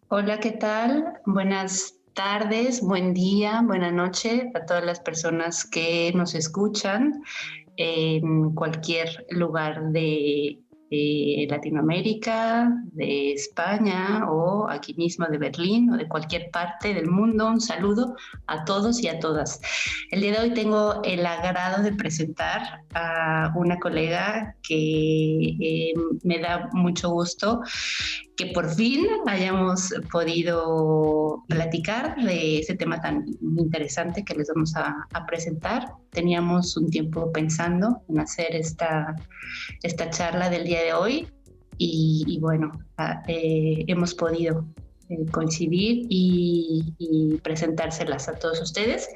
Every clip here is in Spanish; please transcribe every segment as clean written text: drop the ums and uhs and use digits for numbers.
Hola, ¿qué tal? Buenas tardes, buen día, buena noche a todas las personas que nos escuchan en cualquier lugar de Latinoamérica, de España o aquí mismo de Berlín o de cualquier parte del mundo. Un saludo a todos y a todas. El día de hoy tengo el agrado de presentar a una colega que me da mucho gusto que por fin hayamos podido platicar de ese tema tan interesante que les vamos a presentar. Teníamos un tiempo pensando en hacer esta charla del día de hoy y bueno, hemos podido coincidir y presentárselas a todos ustedes.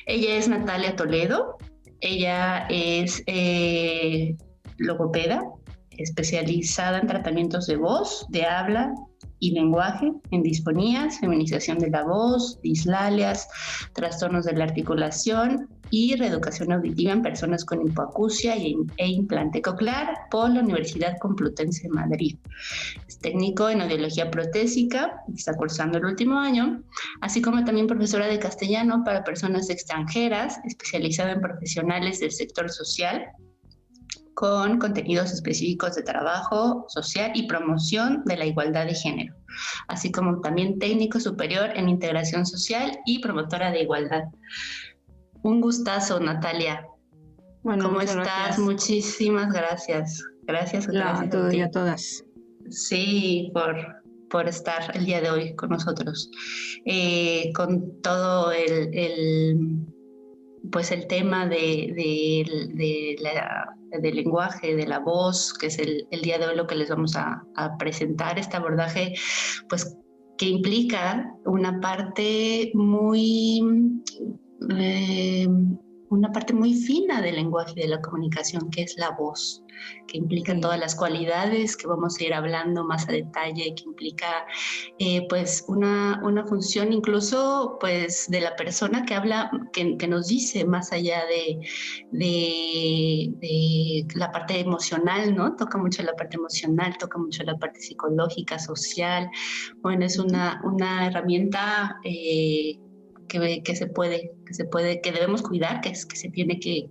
Ella es Natalia Toledo, ella es logopeda, especializada en tratamientos de voz, de habla y lenguaje, en disfonías, feminización de la voz, dislalias, trastornos de la articulación y reeducación auditiva en personas con hipoacusia e implante coclear por la Universidad Complutense de Madrid. Es técnico en audiología protésica, está cursando el último año, así como también profesora de castellano para personas extranjeras, especializada en profesionales del sector social, con contenidos específicos de trabajo social y promoción de la igualdad de género, así como también técnico superior en integración social y promotora de igualdad. Un gustazo, Natalia. Bueno, ¿Cómo muchas estás? gracias. Muchísimas gracias. Gracias, Hola a gracias a todos y a ti. todas. Sí, por estar el día de hoy con nosotros. Con todo pues el tema del lenguaje, de la voz, que es el día de hoy lo que les vamos a presentar, este abordaje, pues que implica eh, una parte muy fina del lenguaje y de la comunicación, que es la voz, que implica Sí, todas las cualidades que vamos a ir hablando más a detalle, que implica pues una función incluso pues de la persona que habla, que nos dice más allá de la parte emocional, ¿no? Toca mucho la parte emocional, toca mucho la parte psicológica, social. Bueno, es una herramienta que debemos cuidar, que se tiene que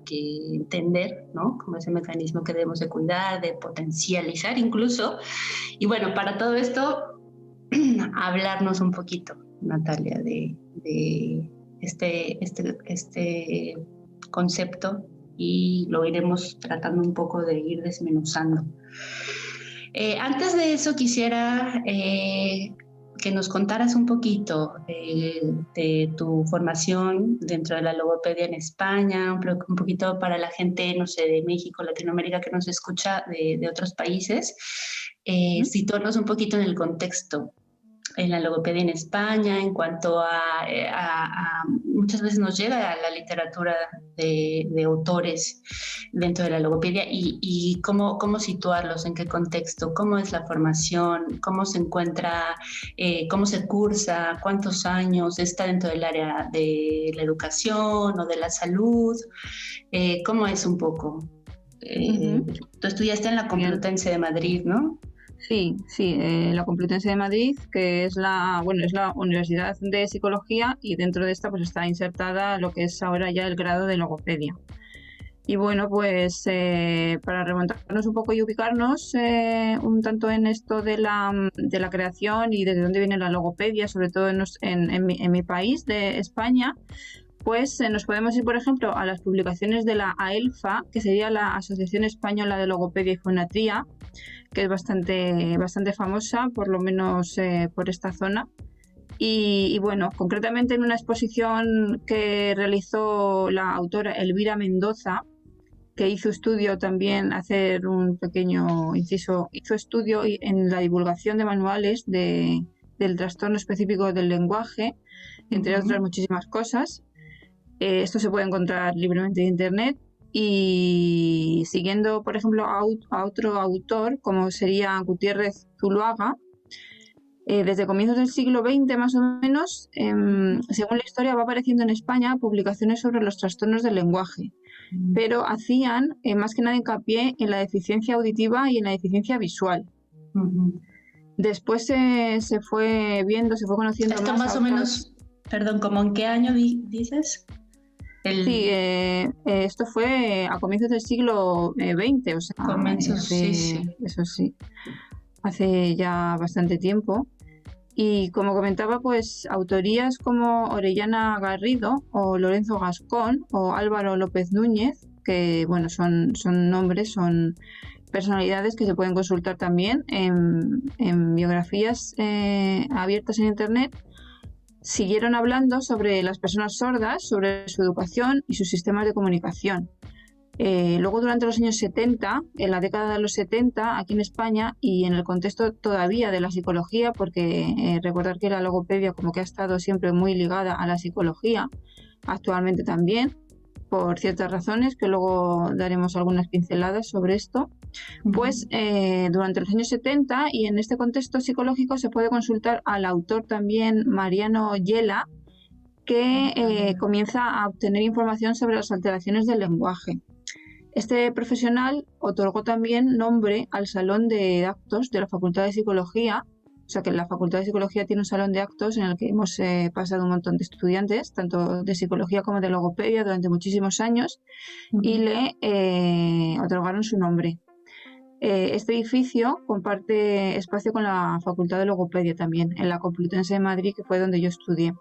entender, ¿no? Como ese mecanismo que debemos de cuidar, de potencializar incluso. Y bueno, para todo esto, hablarnos un poquito, Natalia, de este concepto y lo iremos tratando un poco de ir desmenuzando. Antes de eso quisiera que nos contaras un poquito de tu formación dentro de la logopedia en España, un poquito para la gente, no sé, de México, Latinoamérica que nos escucha de otros países, situarnos un poquito en el contexto en la logopedia en España, en cuanto a muchas veces nos llega a la literatura de autores dentro de la logopedia y cómo situarlos, en qué contexto, cómo es la formación, cómo se encuentra, cómo se cursa, cuántos años está dentro del área de la educación o de la salud, cómo es un poco. ujú, Tú estudiaste en la bien. Complutense de Madrid, ¿no? Sí, la Complutense de Madrid, que es es la Universidad de Psicología, y dentro de esta pues está insertada lo que es ahora ya el grado de logopedia. Y bueno, pues para remontarnos un poco y ubicarnos un tanto en esto de la creación y desde dónde viene la logopedia, sobre todo en mi país, de España, pues nos podemos ir, por ejemplo, a las publicaciones de la AELFA, que sería la Asociación Española de Logopedia y Fonatría, que es bastante famosa, por lo menos por esta zona. Y bueno, concretamente en una exposición que realizó la autora Elvira Mendoza, que hizo estudio también, hacer un pequeño inciso, hizo estudio en la divulgación de manuales del trastorno específico del lenguaje, entre otras Uh-huh. muchísimas cosas. Esto se puede encontrar libremente en internet. Y siguiendo, por ejemplo, a otro autor, como sería Gutiérrez Zuluaga, desde comienzos del siglo XX más o menos, según la historia, va apareciendo en España publicaciones sobre los trastornos del lenguaje, pero hacían más que nada hincapié en la deficiencia auditiva y en la deficiencia visual. Uh-huh. Después se fue viendo, se fue conociendo Esto más más o menos, perdón, ¿como en qué año dices? Sí, esto fue a comienzos del siglo XX, o sea, Comienzos, sí, sí. eso sí, hace ya bastante tiempo. Y como comentaba, pues autorías como Orellana Garrido o Lorenzo Gascón o Álvaro López Núñez, que bueno, son nombres, son personalidades que se pueden consultar también en biografías abiertas en Internet, siguieron hablando sobre las personas sordas, sobre su educación y sus sistemas de comunicación. Luego, durante los años 70, en la década de los 70, aquí en España, y en el contexto todavía de la psicología, porque recordar que la logopedia como que ha estado siempre muy ligada a la psicología, actualmente también, por ciertas razones, que luego daremos algunas pinceladas sobre esto, pues durante los años 70 y en este contexto psicológico se puede consultar al autor también Mariano Yela, que comienza a obtener información sobre las alteraciones del lenguaje. Este profesional otorgó también nombre al Salón de Actos de la Facultad de Psicología, o sea que la Facultad de Psicología tiene un salón de actos en el que hemos pasado un montón de estudiantes, tanto de psicología como de logopedia, durante muchísimos años, y le otorgaron su nombre. Este edificio comparte espacio con la Facultad de Logopedia también, en la Complutense de Madrid, que fue donde yo estudié.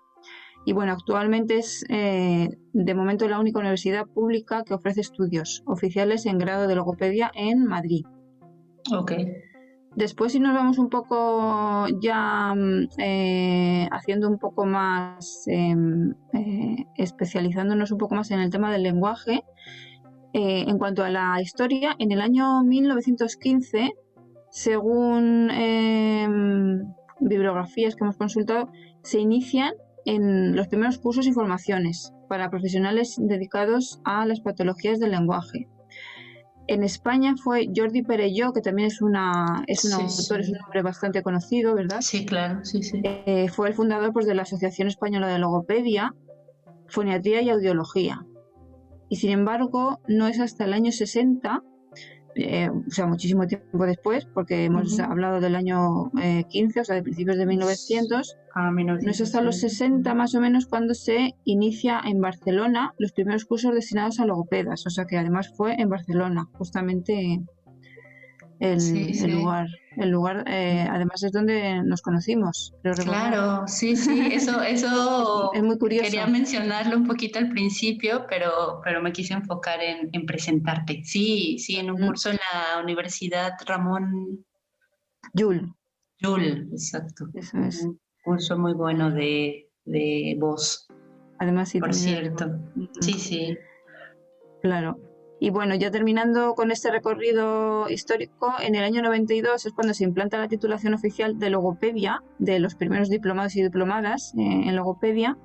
Y bueno, actualmente es de momento la única universidad pública que ofrece estudios oficiales en grado de logopedia en Madrid. Ok. Después, si nos vamos un poco ya haciendo un poco más, especializándonos un poco más en el tema del lenguaje, en cuanto a la historia, en el año 1915, según bibliografías que hemos consultado, se inician en los primeros cursos y formaciones para profesionales dedicados a las patologías del lenguaje. En España fue Jordi Perelló, que también es un autor, es un nombre bastante conocido, ¿verdad? Sí, claro, sí, sí. Fue el fundador pues, de la Asociación Española de Logopedia, Foniatría y Audiología. Y sin embargo, no es hasta el año 60, o sea, muchísimo tiempo después, porque hemos hablado del año 15, o sea, de principios de 1900, no es hasta los 60 más o menos cuando se inicia en Barcelona los primeros cursos destinados a logopedas, o sea que además fue en Barcelona, justamente el lugar. El lugar además es donde nos conocimos. Claro, sí, eso es muy curioso. Quería mencionarlo un poquito al principio, pero me quise enfocar en presentarte. Sí, en un curso en la Universidad Ramón Llull, exacto. Eso es. Un curso muy bueno de voz. Además, sí, por cierto. Sí. Claro. Y bueno, ya terminando con este recorrido histórico, en el año 92 es cuando se implanta la titulación oficial de logopedia de los primeros diplomados y diplomadas en logopedia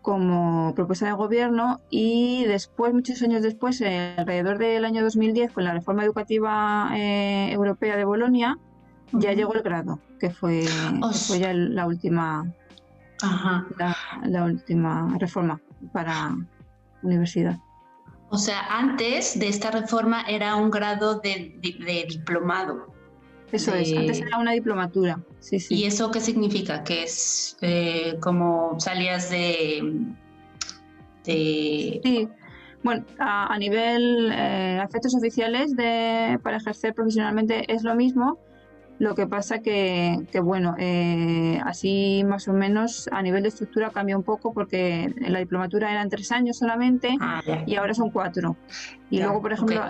como propuesta de gobierno, y después, muchos años después, alrededor del año 2010, con la reforma educativa europea de Bolonia, ya llegó el grado, que fue ya la última, la última reforma para universidad. O sea, antes de esta reforma era un grado de diplomado. Eso es, antes era una diplomatura, sí. ¿Y eso qué significa? Que es como salías de... Sí, bueno, a nivel efectos oficiales para ejercer profesionalmente es lo mismo. Lo que pasa que bueno, así más o menos a nivel de estructura cambia un poco, porque la diplomatura eran 3 años solamente y ahora son 4. Y luego, por ejemplo,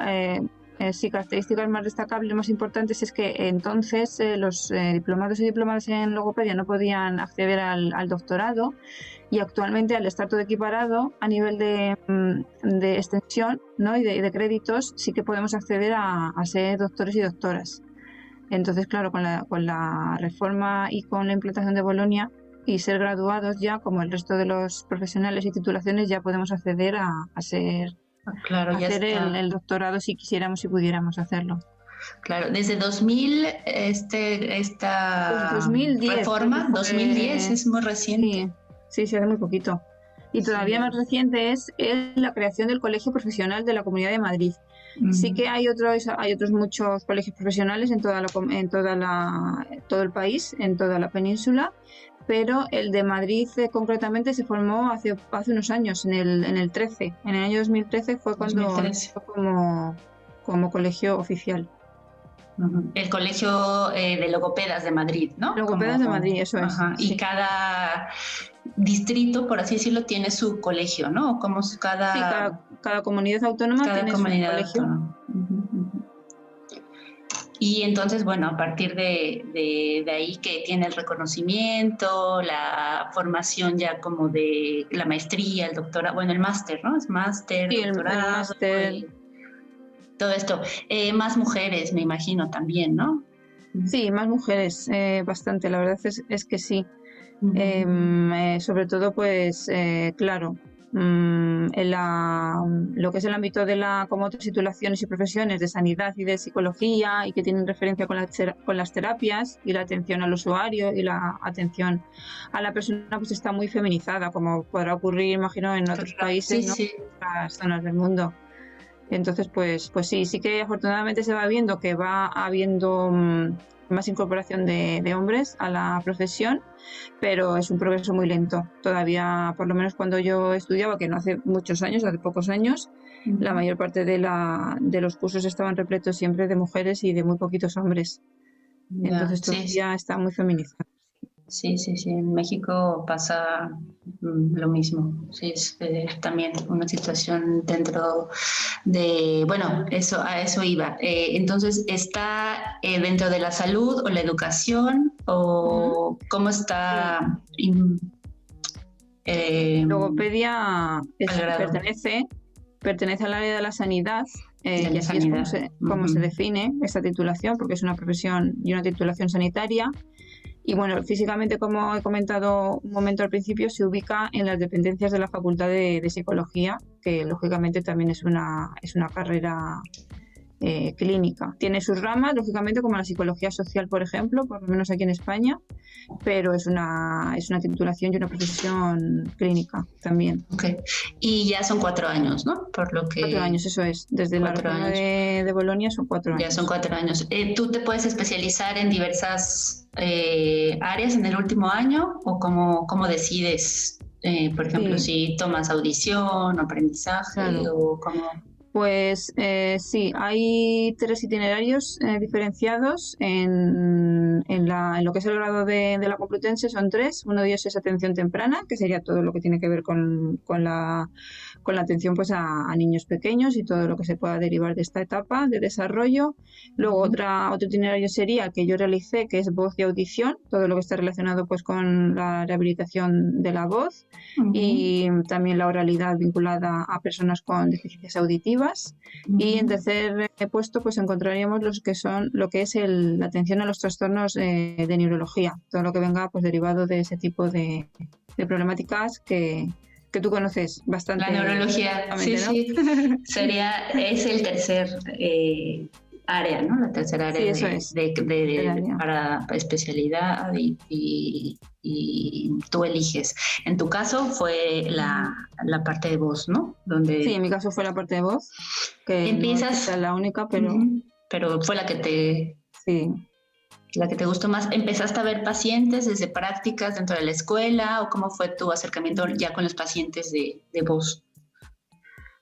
sí, características más destacables, más importantes, es que entonces los diplomados y diplomadas en logopedia no podían acceder al doctorado, y actualmente, al estar todo equiparado a nivel de extensión, ¿no? y de créditos, sí que podemos acceder a ser doctores y doctoras. Entonces, claro, con la reforma y con la implantación de Bolonia y ser graduados ya, como el resto de los profesionales y titulaciones, ya podemos acceder a hacer el doctorado si quisiéramos y pudiéramos hacerlo. Claro, desde 2000 esta pues 2010, reforma, 2010 es muy reciente. Sí, hace muy poquito. Y todavía más reciente es la creación del Colegio Profesional de la Comunidad de Madrid. Sí que hay otros muchos colegios profesionales en todo el país, en toda la península, pero el de Madrid concretamente se formó hace unos años, en el 13. En el año 2013 fue cuando 2013. fue como colegio oficial. El Colegio de Logopedas de Madrid, ¿no? Logopedas de Madrid, eso es. Y Sí. cada distrito, por así decirlo, tiene su colegio, ¿no? Como cada comunidad autónoma tiene su colegio. Autónoma. Y entonces, bueno, a partir de ahí que tiene el reconocimiento, la formación ya como de la maestría, el doctorado, bueno, el máster, ¿no? Es máster, Sí, doctorado, el máster. Todo esto. Más mujeres, me imagino, también, ¿no? Sí, más mujeres, bastante, la verdad es que sí. Sobre todo, pues, claro, lo que es el ámbito de como otras titulaciones y profesiones de sanidad y de psicología y que tienen referencia con las terapias y la atención al usuario y la atención a la persona, pues está muy feminizada, como podrá ocurrir, imagino, en otros países, sí, ¿no? Sí. En otras zonas del mundo. Entonces, pues sí que afortunadamente se va viendo que va habiendo más incorporación de hombres a la profesión, pero es un progreso muy lento. Todavía, por lo menos cuando yo estudiaba, que no hace muchos años, hace pocos años, la mayor parte de los cursos estaban repletos siempre de mujeres y de muy poquitos hombres. Entonces todavía está muy feminizado. Sí. En México pasa lo mismo. Sí, es también una situación dentro de, bueno, a eso iba. Entonces, ¿está dentro de la salud o la educación o cómo está? Logopedia pertenece al área de la sanidad, y así es como se define esta titulación, porque es una profesión y una titulación sanitaria. Y bueno, físicamente, como he comentado un momento al principio, se ubica en las dependencias de la Facultad de Psicología, que lógicamente también es una carrera clínica. Tiene sus ramas, lógicamente, como la psicología social, por ejemplo, por lo menos aquí en España, pero es una titulación y una profesión clínica también. Okay. Y ya son 4 años, ¿no? Por lo que... 4 años, eso es. Desde la reforma de Bolonia son 4 años. Ya son 4 años. ¿Tú te puedes especializar en diversas áreas en el último año o cómo decides, por ejemplo, si tomas audición, aprendizaje o cómo? Pues sí, hay 3 itinerarios diferenciados en lo que es el grado de la Complutense, son 3. Uno de ellos es atención temprana, que sería todo lo que tiene que ver con la atención, pues, a niños pequeños y todo lo que se pueda derivar de esta etapa de desarrollo. Luego otro itinerario sería el que yo realicé, que es voz y audición, todo lo que está relacionado, pues, con la rehabilitación de la voz y también la oralidad vinculada a personas con deficiencias auditivas. Y en tercer puesto, pues, encontraríamos lo que es la atención a los trastornos de neurología, todo lo que venga, pues, derivado de ese tipo de problemáticas que tú conoces bastante. La neurología, sí, ¿no? Sí. Es el tercer área, ¿no? La tercera área para especialidad y tú eliges. En tu caso fue la parte de voz, ¿no? Sí, en mi caso fue la parte de voz, que empiezas, no es la única, pero... pero fue la que te... Sí. La que te gustó más. ¿Empezaste a ver pacientes desde prácticas dentro de la escuela o cómo fue tu acercamiento ya con los pacientes de voz?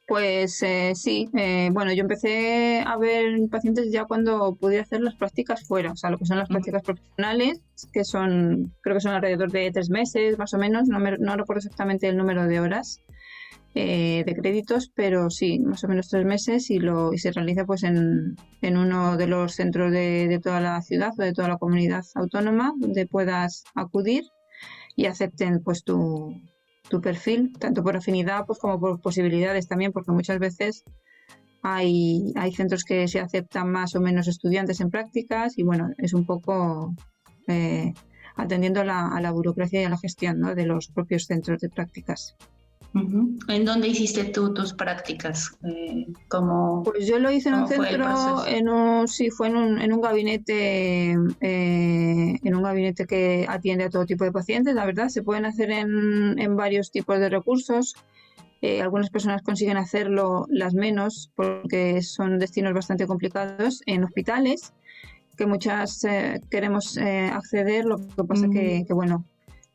Pues sí, bueno, yo empecé a ver pacientes ya cuando pude hacer las prácticas fuera, o sea, lo que son las prácticas profesionales, creo que son alrededor de 3 meses más o menos, no recuerdo exactamente el número de horas de créditos, pero sí, más o menos 3 meses y se realiza, pues, en uno de los centros de toda la ciudad o de toda la comunidad autónoma donde puedas acudir y acepten, pues, tu perfil, tanto por afinidad, pues, como por posibilidades también, porque muchas veces hay centros que se aceptan más o menos estudiantes en prácticas y bueno, es un poco atendiendo a la burocracia y a la gestión, ¿no?, de los propios centros de prácticas. Ujú. ¿En dónde hiciste tú tus prácticas? Pues yo lo hice en un ¿Cómo fue el centro, proceso? sí, fue en un gabinete, que atiende a todo tipo de pacientes. La verdad, se pueden hacer en varios tipos de recursos. Algunas personas consiguen hacerlo, las menos, porque son destinos bastante complicados en hospitales, que muchas queremos acceder. Lo que pasa que bueno,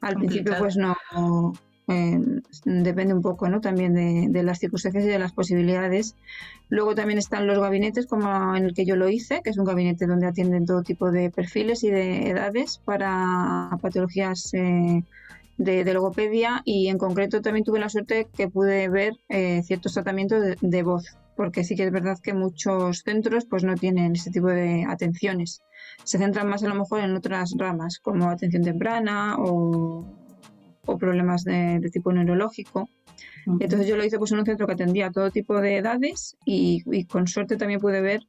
al principio Complicado. pues no, eh, depende un poco, ¿no? También de las circunstancias y de las posibilidades. Luego también están los gabinetes, como en el que yo lo hice, que es un gabinete donde atienden todo tipo de perfiles y de edades para patologías de logopedia, y en concreto también tuve la suerte que pude ver ciertos tratamientos de voz, porque sí que es verdad que muchos centros pues no tienen este tipo de atenciones. Se centran más a lo mejor en otras ramas, como atención temprana o problemas de tipo neurológico. Ujú. Entonces yo lo hice pues en un centro que atendía a todo tipo de edades, y con suerte también pude ver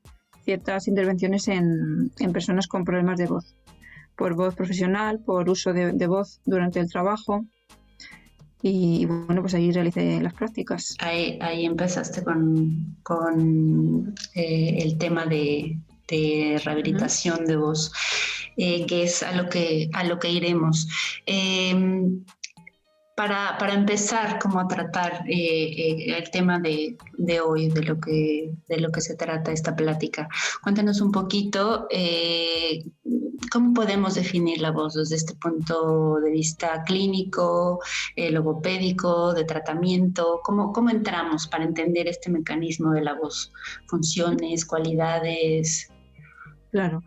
ciertas intervenciones en personas con problemas de voz, por voz profesional, por uso de voz durante el trabajo, y bueno, pues ahí realicé las prácticas. Ahí empezaste con el tema de Ujú. rehabilitación de voz, que es a lo que iremos. Eh, para empezar como a tratar el tema de hoy, de lo que se trata esta plática, cuéntanos un poquito cómo podemos definir la voz desde este punto de vista clínico, logopédico, de tratamiento, cómo entramos para entender este mecanismo de la voz, funciones, cualidades. Claro.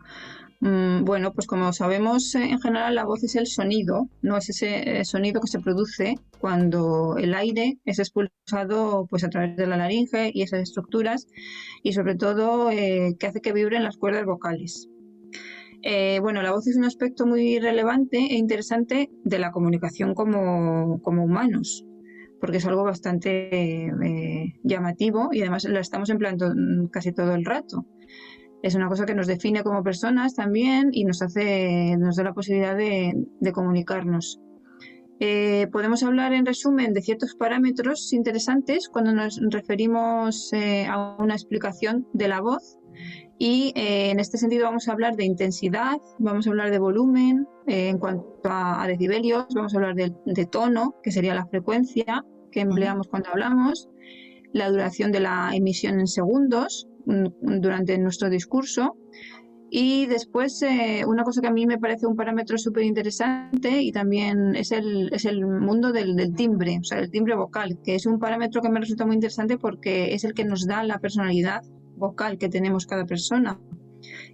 Bueno, pues como sabemos, en general la voz es el sonido, no es ese sonido que se produce cuando el aire es expulsado pues a través de la laringe y esas estructuras, y sobre todo que hace que vibren las cuerdas vocales. Bueno, la voz es un aspecto muy relevante e interesante de la comunicación como humanos, porque es algo bastante llamativo, y además la estamos empleando casi todo el rato. Es una cosa que nos define como personas también, y nos da la posibilidad de comunicarnos. Podemos hablar en resumen de ciertos parámetros interesantes cuando nos referimos a una explicación de la voz, y en este sentido vamos a hablar de intensidad, vamos a hablar de volumen, en cuanto a decibelios, vamos a hablar de tono, que sería la frecuencia que empleamos cuando hablamos, la duración de la emisión en segundos durante nuestro discurso. Y después, una cosa que a mí me parece un parámetro súper interesante y también es el mundo del timbre, o sea, el timbre vocal, que es un parámetro que me resulta muy interesante porque es el que nos da la personalidad vocal que tenemos cada persona,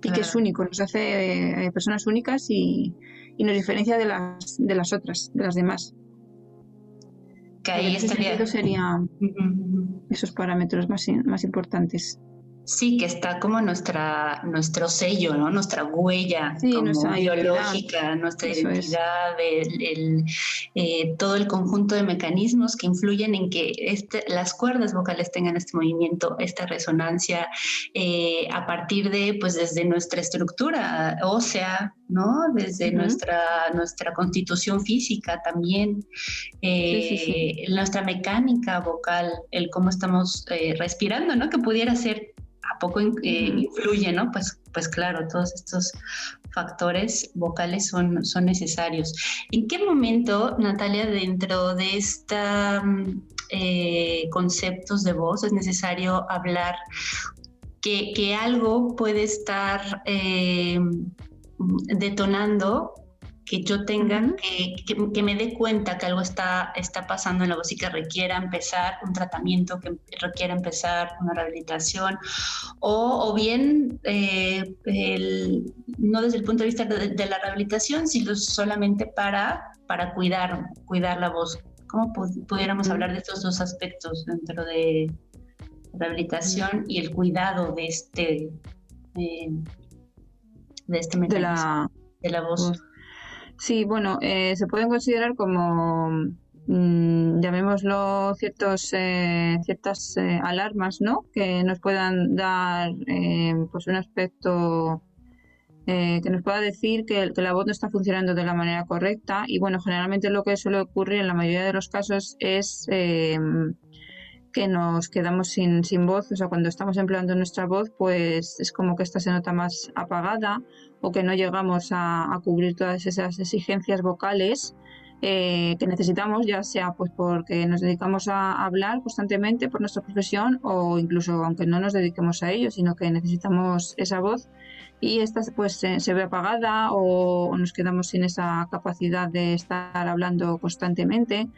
y que es Claro, único, nos hace personas únicas, y nos diferencia de las otras, de las demás. que Creo que ahí en ese sentido estaría. serían Ujú. esos parámetros más importantes. Sí, que está como nuestro sello, ¿no? Nuestra huella Sí, como nuestra identidad, biológica, nuestra eso es. identidad, todo el conjunto de mecanismos que influyen en que las cuerdas vocales tengan este movimiento, esta resonancia, a partir de, pues desde nuestra estructura ósea, ¿no? Desde Ujú. nuestra constitución física también, Sí, sí, sí. nuestra mecánica vocal, el cómo estamos respirando, ¿no? Que pudiera ser a poco Ujú. influye, ¿no? Pues claro, todos estos factores vocales son necesarios. ¿En qué momento, Natalia, dentro de esta conceptos de voz es necesario hablar que algo puede estar detonando, que yo tenga Ujú. que me dé cuenta que algo está pasando en la voz y que requiera empezar un tratamiento, que requiera empezar una rehabilitación, o bien no desde el punto de vista de la rehabilitación, sino solamente para cuidar la voz. ¿Cómo pudiéramos Ujú. hablar de estos dos aspectos dentro de Ujú. rehabilitación y el cuidado eh, de este De mecanismo la de la voz? voz. Sí, bueno, se pueden considerar como, llamémoslo, ciertas alarmas, ¿no? Que nos puedan dar pues un aspecto que nos pueda decir que la voz no está funcionando de la manera correcta. Y bueno, generalmente lo que suele ocurrir en la mayoría de los casos es que nos quedamos sin voz. O sea, cuando estamos empleando nuestra voz, pues es como que esta se nota más apagada, o que no llegamos a cubrir todas esas exigencias vocales que necesitamos, ya sea pues porque nos dedicamos a hablar constantemente por nuestra profesión, o incluso aunque no nos dediquemos a ello, sino que necesitamos esa voz, y esta pues se ve apagada, o nos quedamos sin esa capacidad de estar hablando constantemente.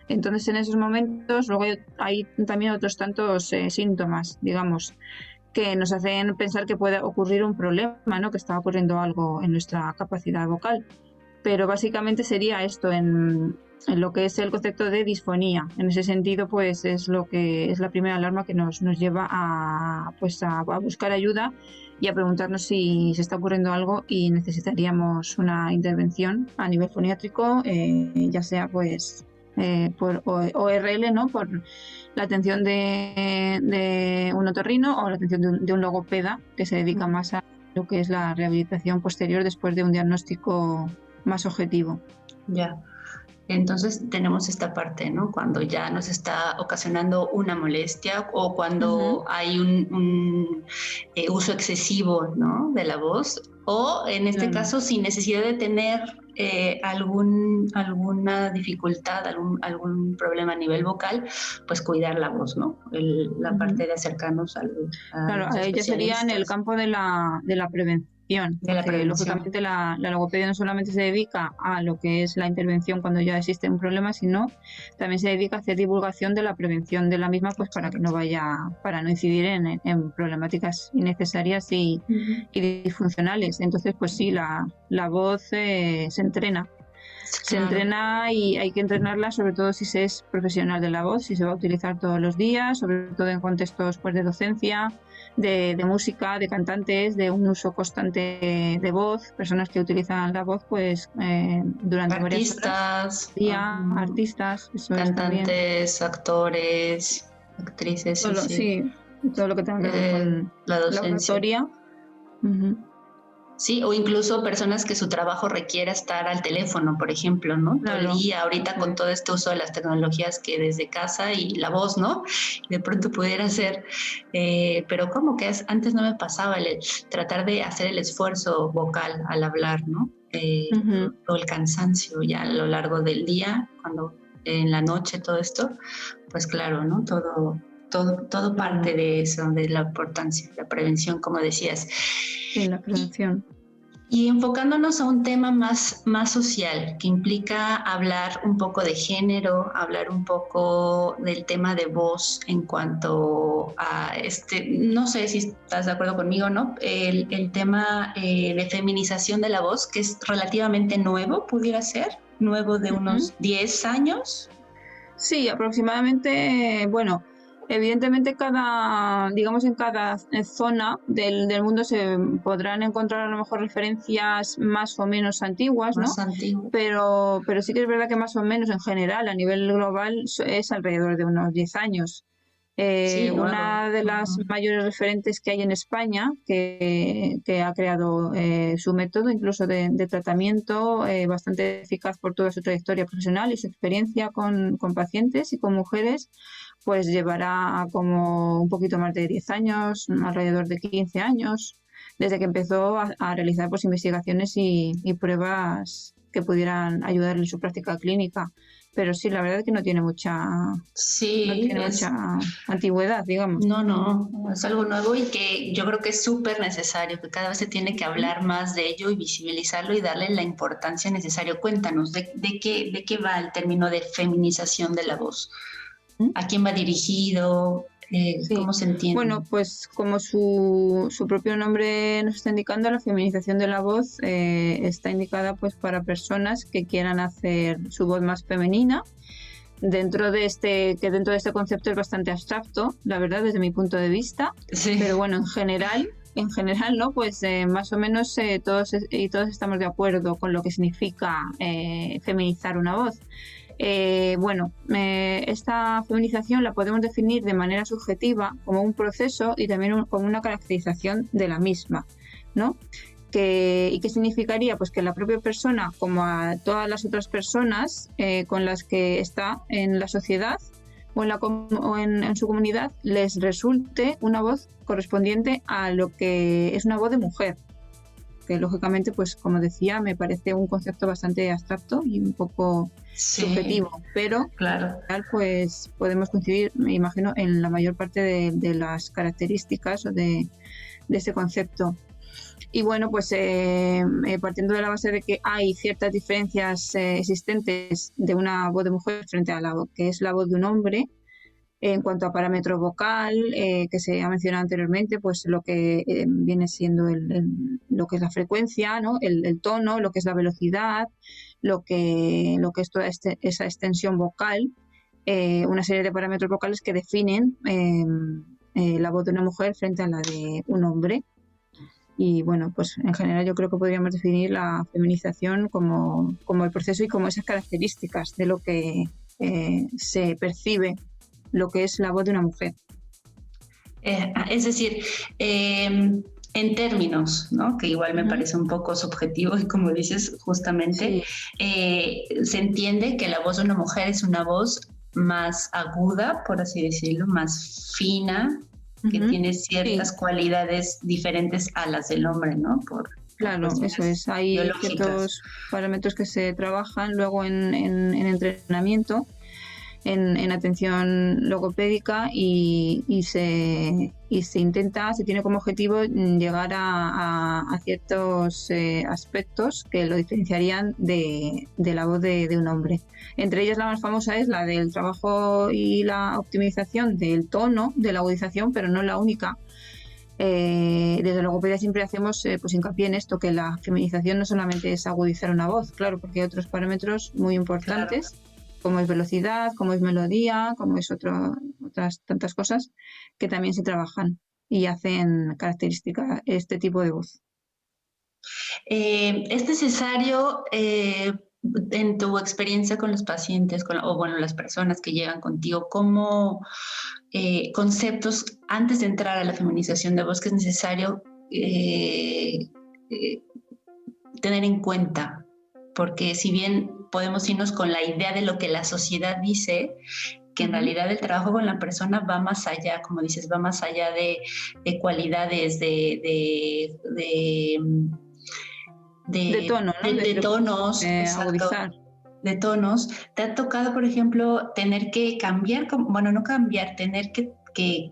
Entonces, en esos momentos luego hay también otros tantos síntomas, digamos, que nos hacen pensar que puede ocurrir un problema, ¿no? Que está ocurriendo algo en nuestra capacidad vocal. Pero básicamente sería esto en lo que es el concepto de disfonía. En ese sentido, pues es lo que es la primera alarma que nos lleva a buscar ayuda y a preguntarnos si se está ocurriendo algo y necesitaríamos una intervención a nivel foniátrico, ya sea pues por ORL, ¿no? Por la atención de un otorrino, o la atención de un logopeda, que se dedica más a lo que es la rehabilitación posterior después de un diagnóstico más objetivo. Ya. Entonces tenemos esta parte, ¿no? Cuando ya nos está ocasionando una molestia, o cuando hay un uso excesivo, ¿no? De la voz, o en este caso sin necesidad de tener alguna dificultad, algún problema a nivel vocal, pues cuidar la voz, ¿no? La parte de acercarnos a claro, a ella sería en el campo de la prevención. Lógicamente la logopedia no solamente se dedica a lo que es la intervención cuando ya existe un problema, sino también se dedica a hacer divulgación de la prevención de la misma, pues para que para no incidir en problemáticas innecesarias y disfuncionales. Entonces, pues sí, la voz se entrena. Se entrena, y hay que entrenarla, sobre todo si se es profesional de la voz, si se va a utilizar todos los días, sobre todo en contextos pues de docencia, de música, de cantantes, de un uso constante de voz, personas que utilizan la voz pues durante varias horas, artistas, cantantes, actores, actrices, todo lo que tenga que ver con la docencia. Sí, o incluso personas que su trabajo requiera estar al teléfono, por ejemplo, ¿no? Claro. Todo el día, ahorita con todo este uso de las tecnologías, que desde casa y la voz, ¿no? De pronto pudiera ser, pero como que antes no me pasaba tratar de hacer el esfuerzo vocal al hablar, ¿no? O el cansancio ya a lo largo del día, cuando en la noche todo esto, pues claro, ¿no? Todo parte de eso, de la importancia, la prevención, como decías. Sí, la prevención. Y enfocándonos a un tema más social, que implica hablar un poco de género, hablar un poco del tema de voz en cuanto a no sé si estás de acuerdo conmigo, ¿no? El tema de feminización de la voz, que es relativamente nuevo, pudiera ser, nuevo de unos 10 años. Sí, aproximadamente, bueno. Evidentemente en cada zona del mundo se podrán encontrar a lo mejor referencias más o menos antiguas, ¿no? Pero sí que es verdad que más o menos en general, a nivel global, es alrededor de unos 10 años. Una de las mayores referentes que hay en España, que ha creado su método incluso de tratamiento bastante eficaz por toda su trayectoria profesional y su experiencia con pacientes y con mujeres, pues llevará como un poquito más de 10 años, alrededor de 15 años, desde que empezó a realizar pues investigaciones y pruebas que pudieran ayudarle en su práctica clínica. Pero sí, la verdad es que no tiene mucha antigüedad, digamos. No, es algo nuevo y que yo creo que es súper necesario, que cada vez se tiene que hablar más de ello y visibilizarlo y darle la importancia necesaria. Cuéntanos, ¿de qué va el término de feminización de la voz? ¿A quién va dirigido? ¿Cómo se entiende? Bueno, pues como su propio nombre nos está indicando, la feminización de la voz está indicada pues para personas que quieran hacer su voz más femenina, dentro de este concepto es bastante abstracto, la verdad, desde mi punto de vista, pero bueno, en general, ¿no? Pues más o menos todos estamos de acuerdo con lo que significa feminizar una voz. Esta feminización la podemos definir de manera subjetiva como un proceso y también como una caracterización de la misma, ¿no? ¿Y qué significaría? Pues que la propia persona, como a todas las otras personas con las que está en la sociedad o en su comunidad, les resulte una voz correspondiente a lo que es una voz de mujer. Que lógicamente, pues como decía, me parece un concepto bastante abstracto y un poco subjetivo, pero claro, pues podemos coincidir, me imagino, en la mayor parte de las características o de ese concepto. Y bueno, pues partiendo de la base de que hay ciertas diferencias existentes de una voz de mujer frente a la que es la voz de un hombre, en cuanto a parámetro vocal, que se ha mencionado anteriormente, pues lo que viene siendo lo que es la frecuencia, ¿no? El tono, lo que es la velocidad, lo que es toda esa extensión vocal, una serie de parámetros vocales que definen la voz de una mujer frente a la de un hombre. Y bueno, pues en general yo creo que podríamos definir la feminización como el proceso y como esas características de lo que se percibe lo que es la voz de una mujer. Es decir, en términos, ¿no? Que igual me parece un poco subjetivo y como dices, justamente, se entiende que la voz de una mujer es una voz más aguda, por así decirlo, más fina, que tiene ciertas cualidades diferentes a las del hombre, ¿no? Claro, eso es. Hay ciertos parámetros que se trabajan luego en entrenamiento, en atención logopédica y se tiene como objetivo llegar a ciertos aspectos que lo diferenciarían de la voz de un hombre. Entre ellas la más famosa es la del trabajo y la optimización del tono, de la agudización, pero no la única. Desde Logopedia siempre hacemos pues hincapié en esto, que la feminización no solamente es agudizar una voz, claro, porque hay otros parámetros muy importantes, como es velocidad, como es melodía, como es otras tantas cosas que también se trabajan y hacen característica este tipo de voz. ¿Es necesario, en tu experiencia con los pacientes, las personas que llegan contigo, como conceptos antes de entrar a la feminización de voz, que es necesario tener en cuenta? Porque si bien podemos irnos con la idea de lo que la sociedad dice, que en realidad el trabajo con la persona va más allá, como dices, va más allá de cualidades, de tono, ¿no? de tonos, agudizar. De tonos. ¿Te ha tocado, por ejemplo, tener que cambiar, no cambiar, tener que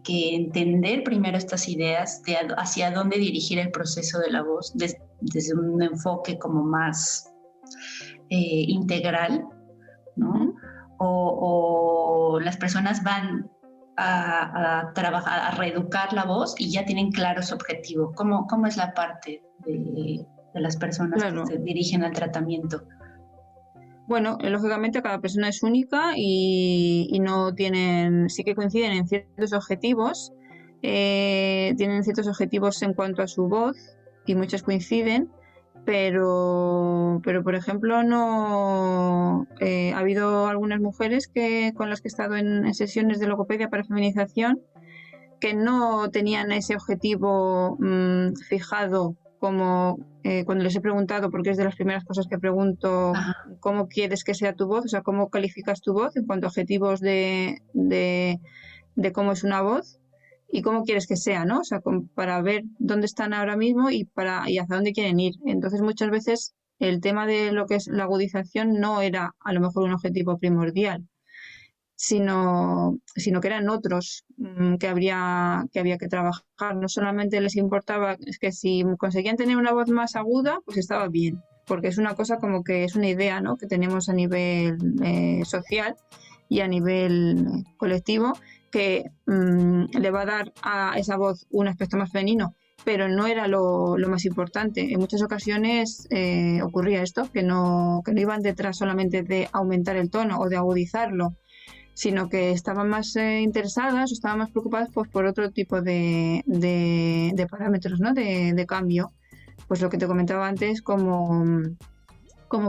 entender primero estas ideas de hacia dónde dirigir el proceso de la voz desde un enfoque como más integral, ¿no? O las personas van a trabajar, a reeducar la voz y ya tienen claro su objetivo? ¿Cómo es la parte de las personas que se dirigen al tratamiento? Bueno, lógicamente cada persona es única y no tienen, sí que coinciden en ciertos objetivos, tienen ciertos objetivos en cuanto a su voz y muchos coinciden, pero por ejemplo no ha habido algunas mujeres con las que he estado en sesiones de logopedia para feminización que no tenían ese objetivo fijado, como cuando les he preguntado, porque es de las primeras cosas que pregunto, ¿cómo quieres que sea tu voz? O sea, ¿cómo calificas tu voz en cuanto a objetivos de cómo es una voz y cómo quieres que sea, ¿no? O sea, para ver dónde están ahora mismo y hacia dónde quieren ir. Entonces, muchas veces el tema de lo que es la agudización no era a lo mejor un objetivo primordial, sino que eran otros que había que trabajar. No solamente les importaba, es que si conseguían tener una voz más aguda, pues estaba bien, porque es una cosa como que es una idea, ¿no?, que tenemos a nivel social y a nivel colectivo, que le va a dar a esa voz un aspecto más femenino, pero no era lo más importante. En muchas ocasiones ocurría esto, que no iban detrás solamente de aumentar el tono o de agudizarlo, sino que estaban más interesadas o estaban más preocupadas pues, por otro tipo de parámetros, ¿no?, de cambio. Pues lo que te comentaba antes, como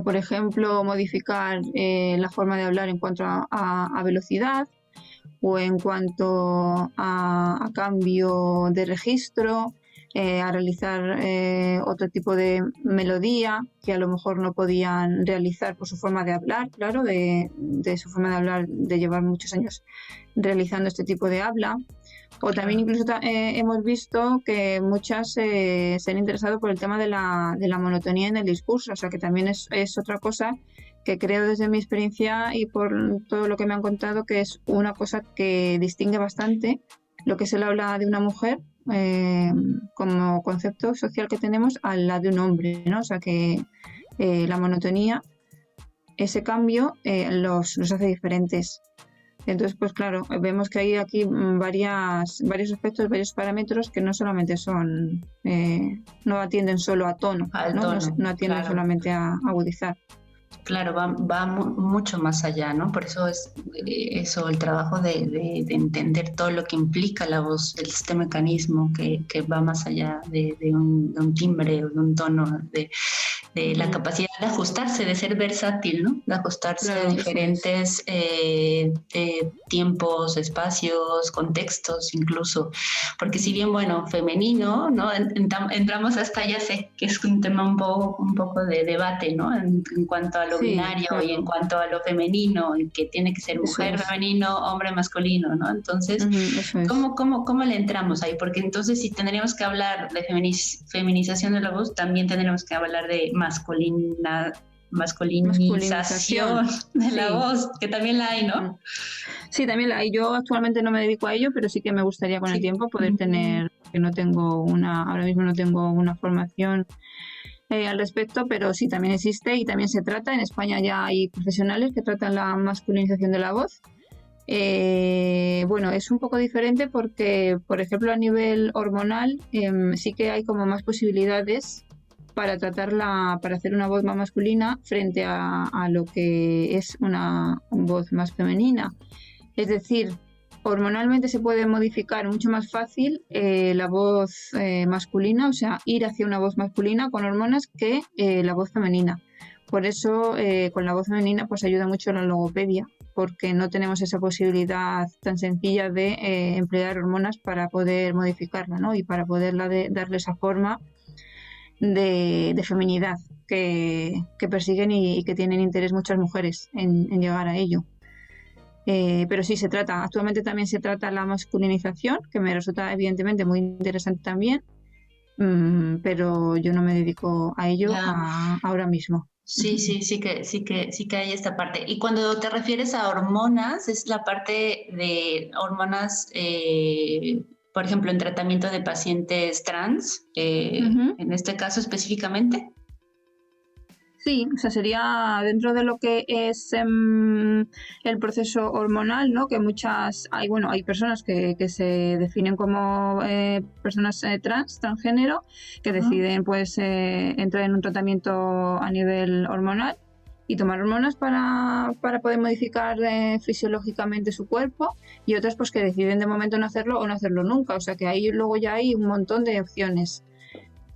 por ejemplo modificar la forma de hablar en cuanto a velocidad o en cuanto a cambio de registro, a realizar otro tipo de melodía que a lo mejor no podían realizar por su forma de hablar, claro, de su forma de hablar, de llevar muchos años realizando este tipo de habla. O también incluso hemos visto que muchas se han interesado por el tema de la monotonía en el discurso, o sea que también es otra cosa que creo desde mi experiencia y por todo lo que me han contado que es una cosa que distingue bastante lo que es el habla de una mujer como concepto social que tenemos a la de un hombre, ¿no? O sea que la monotonía, ese cambio los hace diferentes. Entonces, pues claro, vemos que hay aquí varios aspectos, varios parámetros que no solamente son, no atienden solo a tono, no atienden solamente a agudizar. Claro, va mucho más allá, ¿no? Por eso es eso, el trabajo de entender todo lo que implica la voz, este mecanismo que va más allá de un timbre o de un tono, de la capacidad de ajustarse, de ser versátil, ¿no? De ajustarse a diferentes tiempos, espacios, contextos incluso. Porque si bien, bueno, femenino, ¿no? Entramos hasta, ya sé, que es un tema un poco de debate, ¿no? En cuanto a lo binario, claro, y en cuanto a lo femenino, que tiene que ser mujer femenino, hombre masculino, ¿no? Entonces, ¿cómo le entramos ahí? Porque entonces si tendríamos que hablar de feminización de la voz, también tendríamos que hablar de masculinización de la voz, que también la hay, ¿no? Sí, también la hay. Yo actualmente no me dedico a ello, pero sí que me gustaría con el tiempo poder tener, que no tengo ahora mismo no tengo una formación al respecto, pero sí, también existe y también se trata. En España ya hay profesionales que tratan la masculinización de la voz. Bueno, es un poco diferente porque, por ejemplo, a nivel hormonal sí que hay como más posibilidades para para hacer una voz más masculina frente a lo que es una voz más femenina. Es decir, hormonalmente se puede modificar mucho más fácil la voz masculina, o sea, ir hacia una voz masculina con hormonas que la voz femenina. Por eso, con la voz femenina, pues ayuda mucho la logopedia, porque no tenemos esa posibilidad tan sencilla de emplear hormonas para poder modificarla, ¿no? Y para poderla darle esa forma de feminidad que persiguen y que tienen interés muchas mujeres en llegar a ello. Pero sí actualmente también se trata la masculinización, que me resulta evidentemente muy interesante también, pero yo no me dedico a ello ahora mismo. Sí que hay esta parte. Y cuando te refieres a hormonas, es la parte de hormonas, por ejemplo, en tratamiento de pacientes trans, en este caso específicamente. Sí, o sea, sería dentro de lo que es el proceso hormonal, ¿no? Que hay personas que se definen como personas transgénero, que deciden pues entrar en un tratamiento a nivel hormonal y tomar hormonas para poder modificar fisiológicamente su cuerpo, y otras pues que deciden de momento no hacerlo o no hacerlo nunca, o sea que ahí luego ya hay un montón de opciones.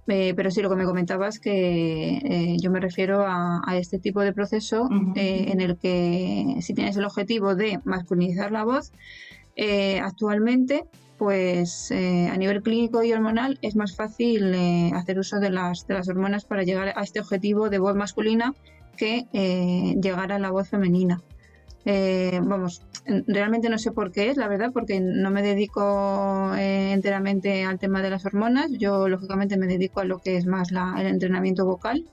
Pero sí, lo que me comentabas que yo me refiero a este tipo de proceso en el que si tienes el objetivo de masculinizar la voz, actualmente pues a nivel clínico y hormonal es más fácil hacer uso de las hormonas para llegar a este objetivo de voz masculina que llegar a la voz femenina. Realmente no sé por qué es, la verdad, porque no me dedico enteramente al tema de las hormonas. Yo, lógicamente, me dedico a lo que es más el entrenamiento vocal,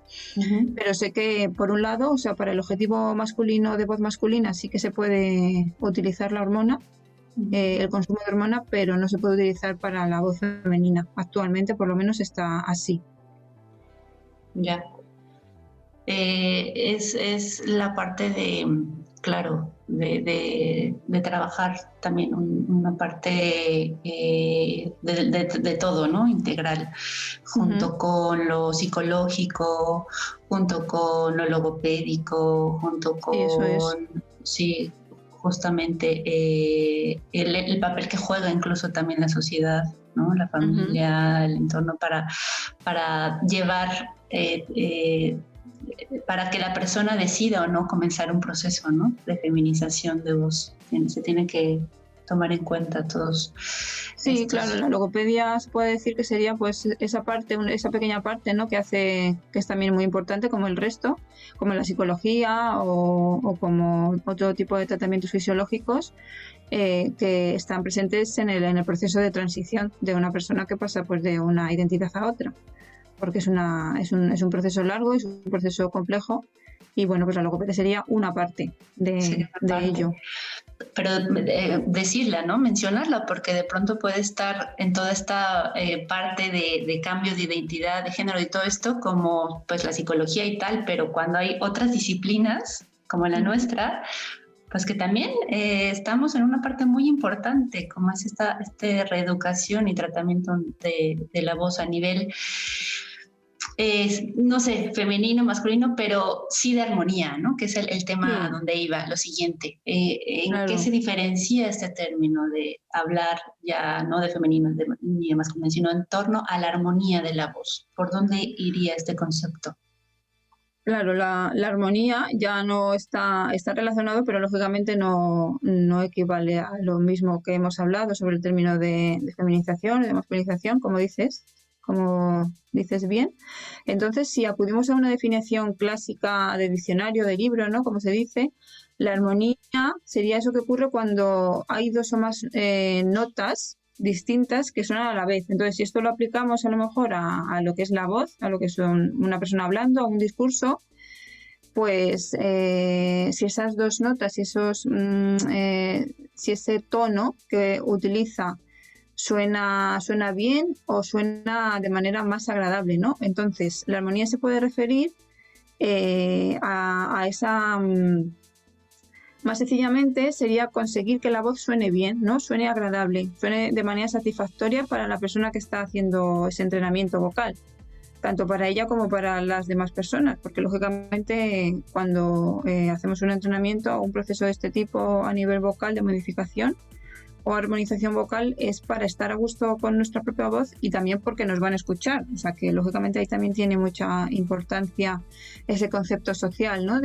pero sé que, por un lado, o sea, para el objetivo masculino de voz masculina sí que se puede utilizar la hormona, el consumo de hormona, pero no se puede utilizar para la voz femenina. Actualmente, por lo menos, está así. Ya. Es la parte claro, de trabajar también una parte de todo, ¿no? Integral, junto con lo psicológico, junto con lo logopédico, junto con... Sí, justamente el papel que juega incluso también la sociedad, ¿no? La familia, el entorno, para llevar... para que la persona decida o no comenzar un proceso, ¿no? De feminización de voz. Se tiene que tomar en cuenta todos Sí, estos. claro, la logopedia se puede decir que sería pues esa parte, esa pequeña parte, ¿no? Que hace, que es también muy importante como el resto, como la psicología o como otro tipo de tratamientos fisiológicos que están presentes en el proceso de transición de una persona que pasa pues de una identidad a otra, porque es un proceso largo, es un proceso complejo y bueno, pues la logopedia sería una parte Sería una de parte. ello. Pero decirla, ¿no? Mencionarla, porque de pronto puede estar en toda esta parte de cambio de identidad, de género y todo esto, como pues la psicología y tal, pero cuando hay otras disciplinas, como la nuestra, pues que también estamos en una parte muy importante, como es esta reeducación y tratamiento de la voz a nivel no sé, femenino, masculino, pero sí de armonía, ¿no? Que es el tema a Sí, donde iba, lo siguiente. ¿En qué se claro. diferencia este término de hablar ya no de femenino ni de masculino, sino en torno a la armonía de la voz? ¿Por dónde iría este concepto? Claro, la armonía ya no está relacionado, pero lógicamente no equivale a lo mismo que hemos hablado sobre el término de feminización y de masculinización, como dices bien. Entonces, si acudimos a una definición clásica de diccionario, de libro, ¿no? Como se dice, la armonía sería eso que ocurre cuando hay dos o más notas distintas que suenan a la vez. Entonces, si esto lo aplicamos a lo mejor a lo que es la voz, a lo que es una persona hablando, a un discurso, pues si esas dos notas, si ese tono que utiliza suena bien o suena de manera más agradable, ¿no? Entonces, la armonía se puede referir a esa... más sencillamente sería conseguir que la voz suene bien, ¿no? Suene agradable, suene de manera satisfactoria para la persona que está haciendo ese entrenamiento vocal, tanto para ella como para las demás personas, porque lógicamente cuando hacemos un entrenamiento o un proceso de este tipo a nivel vocal de modificación o armonización vocal es para estar a gusto con nuestra propia voz y también porque nos van a escuchar. O sea que lógicamente ahí también tiene mucha importancia ese concepto social, ¿no?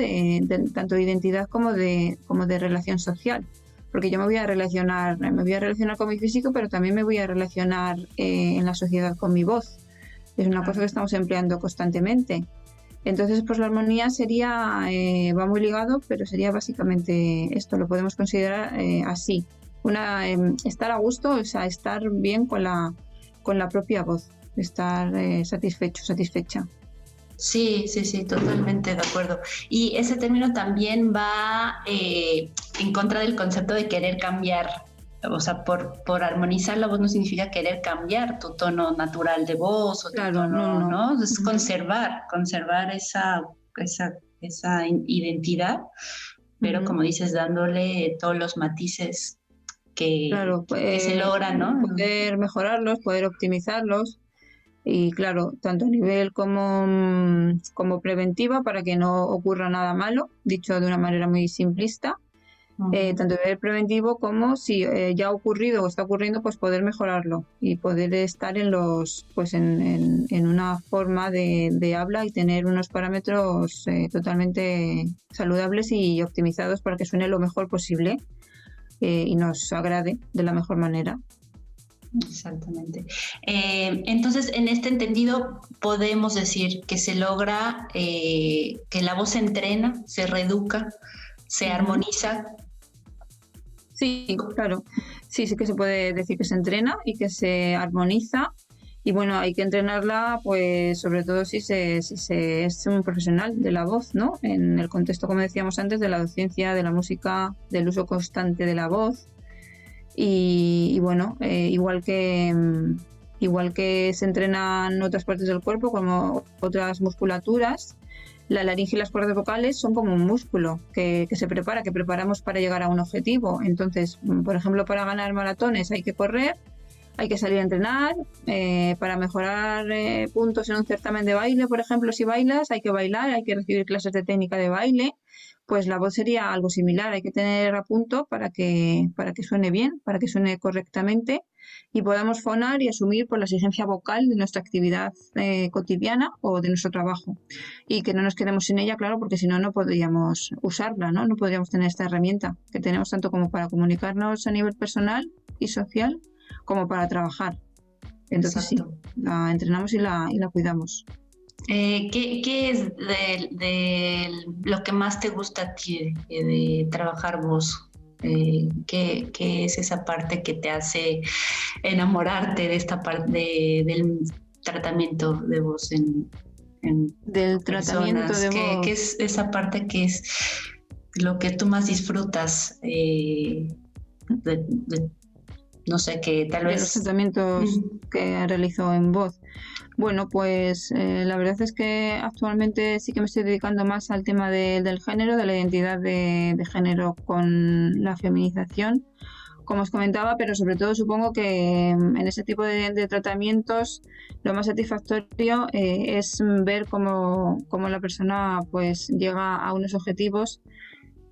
Tanto de identidad como de relación social. Porque yo me voy a relacionar con mi físico, pero también me voy a relacionar en la sociedad con mi voz. Es una cosa que estamos empleando constantemente. Entonces, pues la armonía va muy ligado, pero sería básicamente esto, lo podemos considerar así. Estar a gusto, o sea, estar bien con la propia voz, estar satisfecho, satisfecha. Sí, sí, sí, totalmente de acuerdo. Y ese término también va en contra del concepto de querer cambiar. O sea, por armonizar la voz no significa querer cambiar tu tono natural de voz o tu Claro, no, tono, no. ¿no? Es Uh-huh. conservar esa identidad, pero Uh-huh. como dices, dándole todos los matices Claro, que se logran, ¿no? poder mejorarlos, poder optimizarlos y claro, tanto a nivel como preventiva para que no ocurra nada malo, dicho de una manera muy simplista, tanto a nivel preventivo como si ya ha ocurrido o está ocurriendo, pues poder mejorarlo y poder estar pues en una forma de habla y tener unos parámetros totalmente saludables y optimizados para que suene lo mejor posible y nos agrade de la mejor manera. Exactamente. Entonces, en este entendido, podemos decir que se logra que la voz se entrena, se reeduca, se Uh-huh. armoniza. Sí, claro. Sí que se puede decir que se entrena y que se armoniza. Y bueno, hay que entrenarla, pues sobre todo si se es un profesional de la voz, ¿no? En el contexto, como decíamos antes, de la docencia, de la música, del uso constante de la voz. Y bueno, igual que se entrenan otras partes del cuerpo, como otras musculaturas, la laringe y las cuerdas vocales son como un músculo que preparamos para llegar a un objetivo. Entonces, por ejemplo, para ganar maratones hay que correr, hay que salir a entrenar, para mejorar puntos en un certamen de baile, por ejemplo, si bailas, hay que bailar, hay que recibir clases de técnica de baile. pues la voz sería algo similar. Hay que tener a punto para que suene bien, para que suene correctamente y podamos fonar y asumir por la exigencia vocal de nuestra actividad cotidiana o de nuestro trabajo. Y que no nos quedemos sin ella, claro, porque si no, no podríamos usarla, ¿no? No podríamos tener esta herramienta que tenemos tanto como para comunicarnos a nivel personal y social como para trabajar. Entonces Exacto. sí, la entrenamos y la cuidamos. ¿Qué es de lo que más te gusta a ti de trabajar voz? ¿Qué es esa parte que te hace enamorarte de esta parte del tratamiento de voz en Del tratamiento personas? de ¿Qué voz, es esa parte que es lo que tú más disfrutas? No sé, que tal de los vez... tratamientos Ujú. que realizo en voz. Bueno, pues la verdad es que actualmente sí que me estoy dedicando más al tema del género, de la identidad de género con la feminización, como os comentaba, pero sobre todo supongo que en ese tipo de tratamientos lo más satisfactorio es ver cómo la persona pues llega a unos objetivos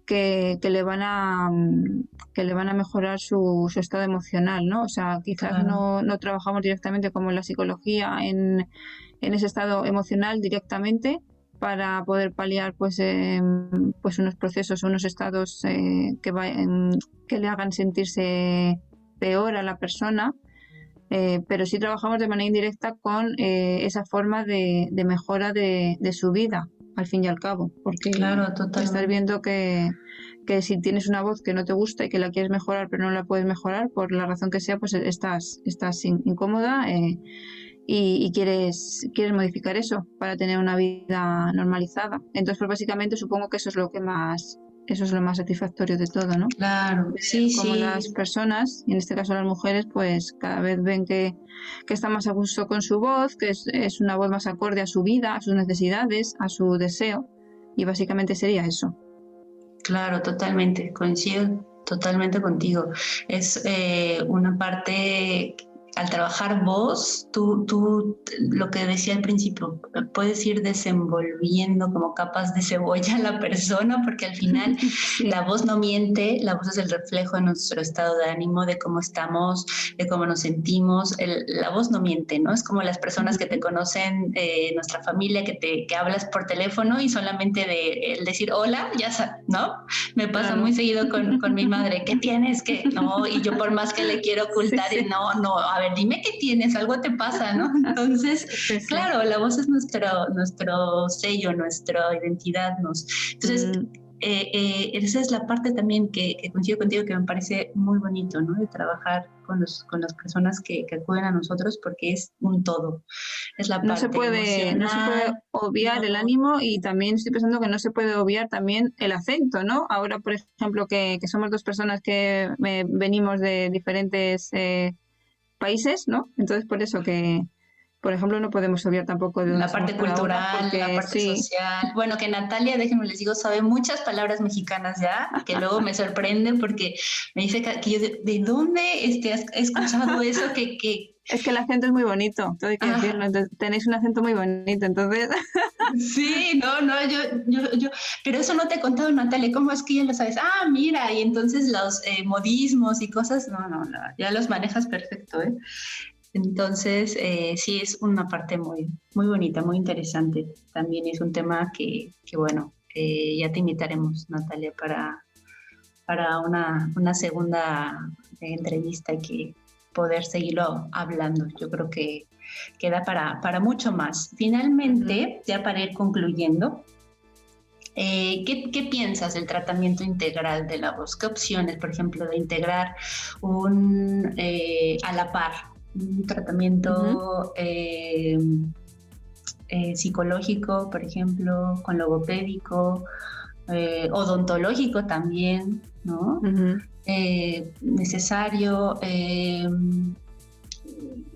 que le van que le van a mejorar su estado emocional, ¿no? O sea, quizás Claro. no trabajamos directamente como en la psicología en ese estado emocional directamente para poder paliar pues unos procesos, unos estados que le hagan sentirse peor a la persona, pero sí trabajamos de manera indirecta con esa forma de mejora de su vida, al fin y al cabo, porque Claro, estás totalmente. viendo que si tienes una voz que no te gusta y que la quieres mejorar pero no la puedes mejorar por la razón que sea, pues estás incómoda y quieres modificar eso para tener una vida normalizada. Entonces, pues básicamente supongo que eso es lo más satisfactorio de todo, ¿no? Claro, Ver sí, cómo las sí. personas, y en este caso las mujeres, pues cada vez ven que están más a gusto con su voz, que es una voz más acorde a su vida, a sus necesidades, a su deseo, y básicamente sería eso. Claro, totalmente, coincido totalmente contigo. Es una parte, al trabajar vos, lo que decía al principio, puedes ir desenvolviendo como capas de cebolla a la persona, porque al final Sí, la voz no miente, la voz es el reflejo de nuestro estado de ánimo, de cómo estamos, de cómo nos sentimos. La voz no miente, ¿no? Es como las personas que te conocen, nuestra familia, que hablas por teléfono y solamente de el decir hola, ya sabes, ¿no? Me pasa muy claro. seguido con mi madre, ¿qué tienes? ¿Qué? No, y yo por más que le quiero Sí, ocultar, sí, no, a ver, dime qué tienes, algo te pasa, ¿no? Entonces, sí, sí. claro, la voz es nuestro sello, nuestra identidad. Entonces, Mm, esa es la parte también que coincido contigo que me parece muy bonito, ¿no? De trabajar con las personas que acuden a nosotros porque es un todo. Es la parte no se puede emocional, obviar el no, ánimo y también estoy pensando que no se puede obviar también el acento, ¿no? Ahora, por ejemplo, que somos dos personas que venimos de diferentes países, ¿no? Entonces, por eso que, por ejemplo, no podemos obviar tampoco de dónde la somos parte cada una, cultural, la porque parte sí, social. Bueno, que Natalia, déjenme les digo, sabe muchas palabras mexicanas ya, que luego me sorprende porque me dice que yo, ¿de dónde he escuchado eso? es que el acento es muy bonito, todo hay que decirlo. Ah, Entonces, tenéis un acento muy bonito, entonces, sí, no, pero eso no te he contado, Natalia, ¿cómo es que ya lo sabes? Ah, mira, y entonces los modismos y cosas, no, ya los manejas perfecto, ¿eh? Entonces, sí, es una parte muy bonita, muy interesante. También es un tema que bueno, ya te invitaremos, Natalia, para una segunda entrevista y que poder seguirlo hablando. Yo creo que queda para mucho más. ujú. Finalmente, ya para ir concluyendo, ¿qué piensas del tratamiento integral de la voz? ¿Qué opciones, por ejemplo, de integrar a la par un Ujú, tratamiento psicológico, por ejemplo, con logopédico, odontológico también, ¿no? ujú. Necesario,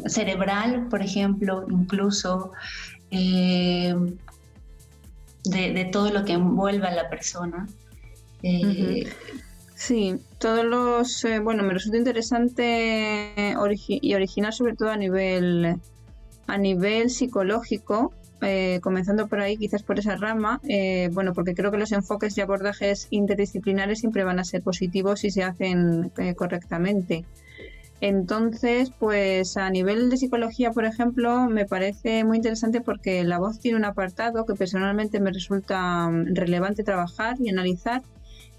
cerebral, por ejemplo, incluso eh, de todo lo que envuelve a la persona. Ujú. Eh, Sí, bueno, me resulta interesante y original sobre todo a nivel A nivel psicológico, comenzando por ahí, quizás por esa rama, bueno, porque creo que los enfoques y abordajes interdisciplinares siempre van a ser positivos si se hacen correctamente. Entonces, pues a nivel de psicología, por ejemplo, me parece muy interesante porque la voz tiene un apartado que personalmente me resulta relevante trabajar y analizar,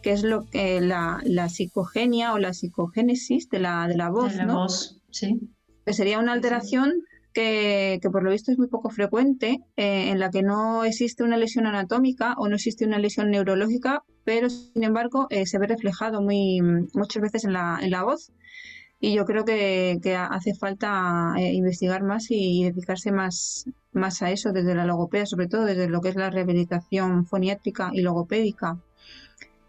que es lo que la psicogenia o la psicogénesis de la voz, de la ¿no? voz, sí. Que sería una Sí, sí. alteración que por lo visto es muy poco frecuente, en la que no existe una lesión anatómica o no existe una lesión neurológica, pero sin embargo se ve reflejado muchas veces en la voz. Y yo creo que hace falta investigar más y dedicarse más a eso desde la logopedia, sobre todo desde lo que es la rehabilitación foniátrica y logopédica.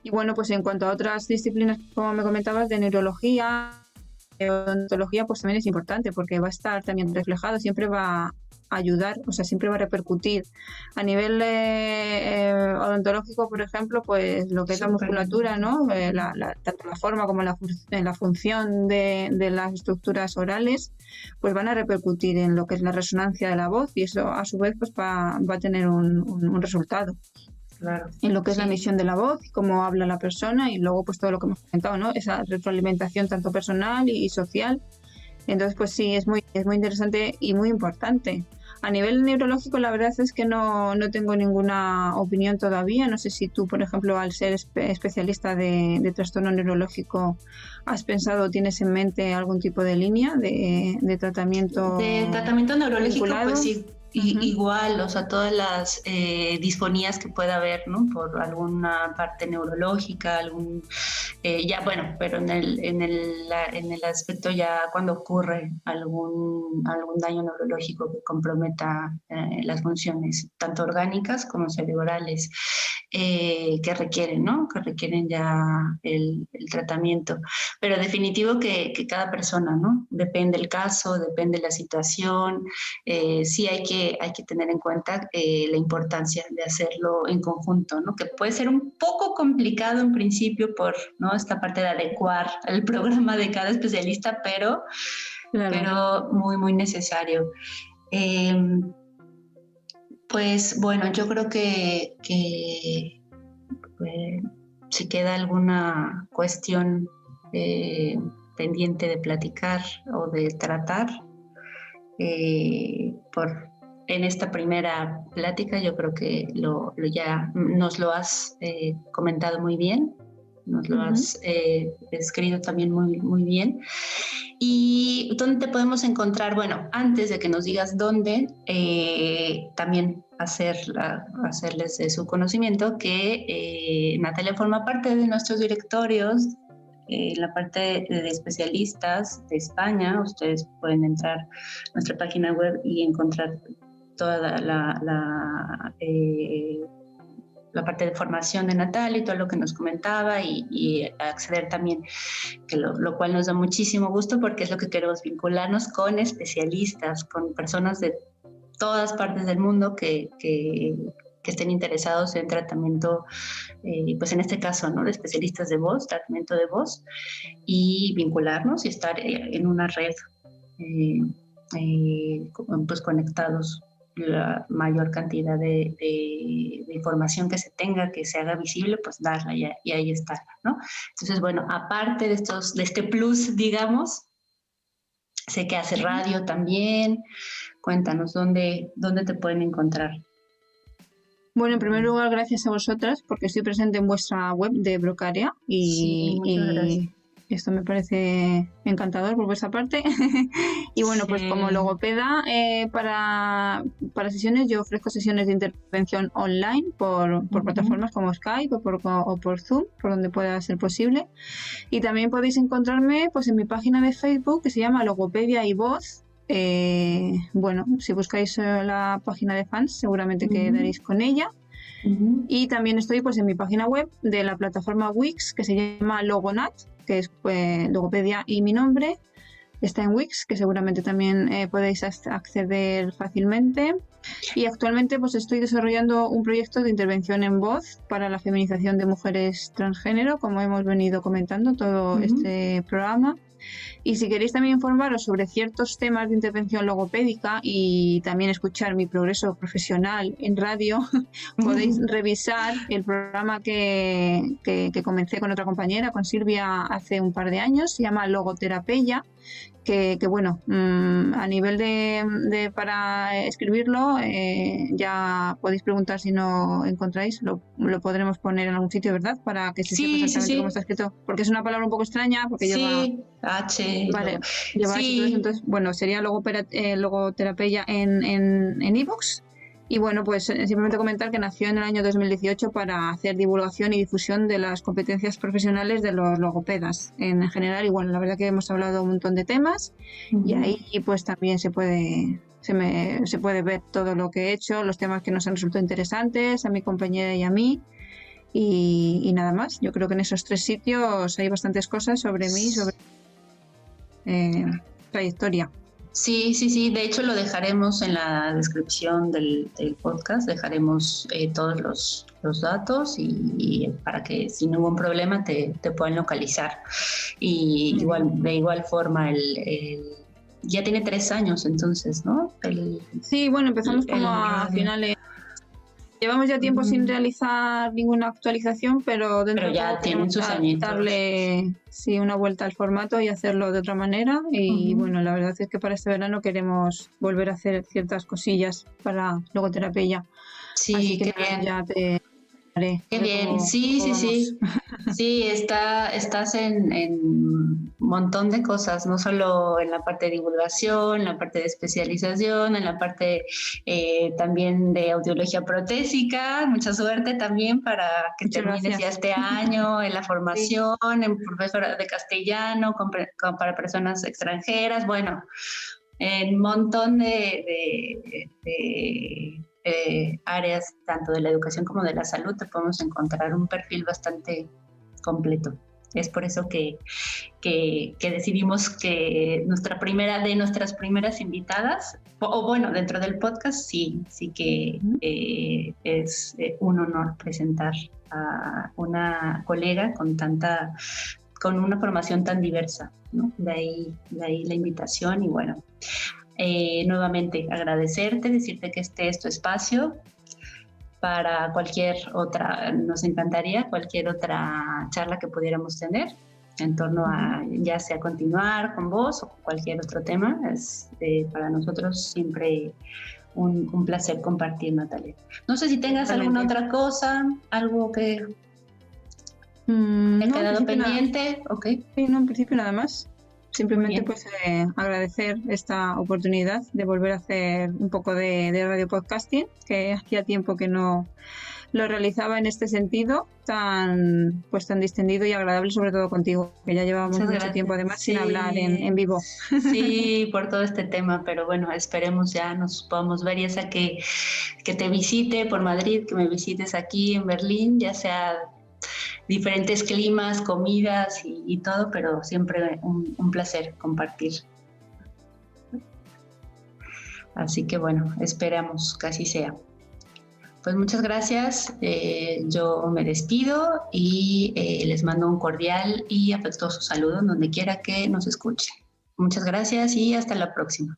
Y bueno, pues en cuanto a otras disciplinas, como me comentabas, de neurología, odontología, pues también es importante porque va a estar también reflejado, siempre va a ayudar, o sea, siempre va a repercutir. A nivel odontológico, por ejemplo, pues lo que es la musculatura, ¿no? Tanto la forma como la función de las estructuras orales, pues van a repercutir en lo que es la resonancia de la voz y eso a su vez pues va a tener un resultado. Claro. En lo que es Sí. la emisión de la voz, cómo habla la persona y luego pues todo lo que hemos comentado, ¿no? Esa retroalimentación tanto personal y social. Entonces pues sí, es muy interesante y muy importante. A nivel neurológico la verdad es que no tengo ninguna opinión todavía. No sé si tú, por ejemplo, al ser especialista de trastorno neurológico, has pensado o tienes en mente algún tipo de línea de tratamiento. De tratamiento neurológico, vinculado. Pues sí. Igual, o sea, todas las disfonías que pueda haber, ¿no? Por alguna parte neurológica, ya bueno, pero en el aspecto ya cuando ocurre algún daño neurológico que comprometa las funciones, tanto orgánicas como cerebrales, que requieren, ¿no? Que requieren ya el tratamiento. Pero definitivo que cada persona, ¿no? Depende el caso, depende la situación. Sí hay que tener en cuenta la importancia de hacerlo en conjunto, ¿no? Que puede ser un poco complicado en principio por, ¿no? Esta parte de adecuar el programa de cada especialista, pero muy, muy necesario. Pues bueno, yo creo que si queda alguna cuestión pendiente de platicar o de tratar, en esta primera plática yo creo que ya nos lo has comentado muy bien, nos lo has descrito también muy, muy bien. ¿Y dónde te podemos encontrar? Bueno, antes de que nos digas dónde, también hacerles de su conocimiento que Natalia forma parte de nuestros directorios, la parte de especialistas de España. Ustedes pueden entrar a nuestra página web y encontrar toda la parte de formación de Natalia y todo lo que nos comentaba y acceder también, que lo cual nos da muchísimo gusto porque es lo que queremos, vincularnos con especialistas, con personas de todas partes del mundo que estén interesados en tratamiento, pues en este caso, ¿no? De especialistas de voz, tratamiento de voz, y vincularnos y estar en una red, pues conectados la mayor cantidad de información que se tenga, que se haga visible, pues darla y ahí está, ¿no? Entonces, bueno, aparte de este plus, digamos, sé que hace radio también. Cuéntanos, ¿dónde te pueden encontrar? Bueno, en primer lugar, gracias a vosotras, porque estoy presente en vuestra web de Brocaria y esto me parece encantador por vuestra parte. Y bueno, pues como logopeda, para sesiones, yo ofrezco sesiones de intervención online por plataformas como Skype o por Zoom, por donde pueda ser posible. Y también podéis encontrarme pues en mi página de Facebook, que se llama Logopedia y Voz. Bueno, si buscáis la página de fans seguramente quedaréis con ella. Y también estoy pues en mi página web de la plataforma Wix, que se llama Logonat, que es Logopedia y mi nombre. Está en Wix, que seguramente también podéis acceder fácilmente. Y actualmente pues estoy desarrollando un proyecto de intervención en voz para la feminización de mujeres transgénero, como hemos venido comentando todo este programa. Y si queréis también informaros sobre ciertos temas de intervención logopédica y también escuchar mi progreso profesional en radio, podéis revisar el programa que comencé con otra compañera, con Silvia, hace un par de años. Se llama Logoterapeia, que bueno, a nivel de para escribirlo, ya podéis preguntar si no encontráis, lo podremos poner en algún sitio, ¿verdad? Para que se sepa exactamente cómo está escrito, porque es una palabra un poco extraña, porque lleva H. Vale, lleva H y todo eso. Entonces, bueno, sería Logoterapeia en iVoox. Y bueno, pues simplemente comentar que nació en el año 2018 para hacer divulgación y difusión de las competencias profesionales de los logopedas en general. Y bueno, la verdad que hemos hablado un montón de temas y ahí pues también se puede ver todo lo que he hecho, los temas que nos han resultado interesantes a mi compañera y a mí. Y nada más, yo creo que en esos 3 sitios hay bastantes cosas sobre mí, sobre trayectoria. Sí, de hecho lo dejaremos en la descripción del podcast, dejaremos todos los datos y para que sin ningún problema te puedan localizar. Y de igual forma ya tiene 3 años entonces, ¿no? Sí, bueno, empezamos como a finales. Llevamos ya tiempo sin realizar ninguna actualización, pero dentro ya tienen sus añitos. Darle una vuelta al formato y hacerlo de otra manera. Y bueno, la verdad es que para este verano queremos volver a hacer ciertas cosillas para Logoterapeia. Sí, así que bien. Ya te haré. Qué bien, sí. Sí, estás en un montón de cosas, no solo en la parte de divulgación, en la parte de especialización, en la parte también de audiología protésica. Mucha suerte también para que termines ya este año en la formación, en profesora de castellano, para personas extranjeras. Bueno, en un montón de áreas, tanto de la educación como de la salud, te podemos encontrar un perfil bastante completo. Es por eso que decidimos que nuestras primeras invitadas, o bueno, dentro del podcast, sí que es un honor presentar a una colega con una formación tan diversa, ¿no? De ahí la invitación y bueno. Nuevamente agradecerte, decirte que este es tu espacio para cualquier otra, nos encantaría cualquier otra charla que pudiéramos tener en torno a ya sea continuar con vos o con cualquier otro tema. Es para nosotros siempre un placer compartir, Natalia. No sé si tengas alguna otra cosa, algo que he quedado pendiente. Okay. Sí, no, en principio nada más. Simplemente pues agradecer esta oportunidad de volver a hacer un poco de radio podcasting, que hacía tiempo que no lo realizaba en este sentido tan distendido y agradable, sobre todo contigo, que ya llevábamos mucho tiempo además sin hablar en vivo. Sí, por todo este tema, pero bueno, esperemos ya nos podamos ver, ya sea que te visite por Madrid, que me visites aquí en Berlín, ya sea diferentes climas, comidas y todo, pero siempre un placer compartir. Así que bueno, esperamos que así sea. Pues muchas gracias, yo me despido y les mando un cordial y afectuoso saludo donde quiera que nos escuchen. Muchas gracias y hasta la próxima.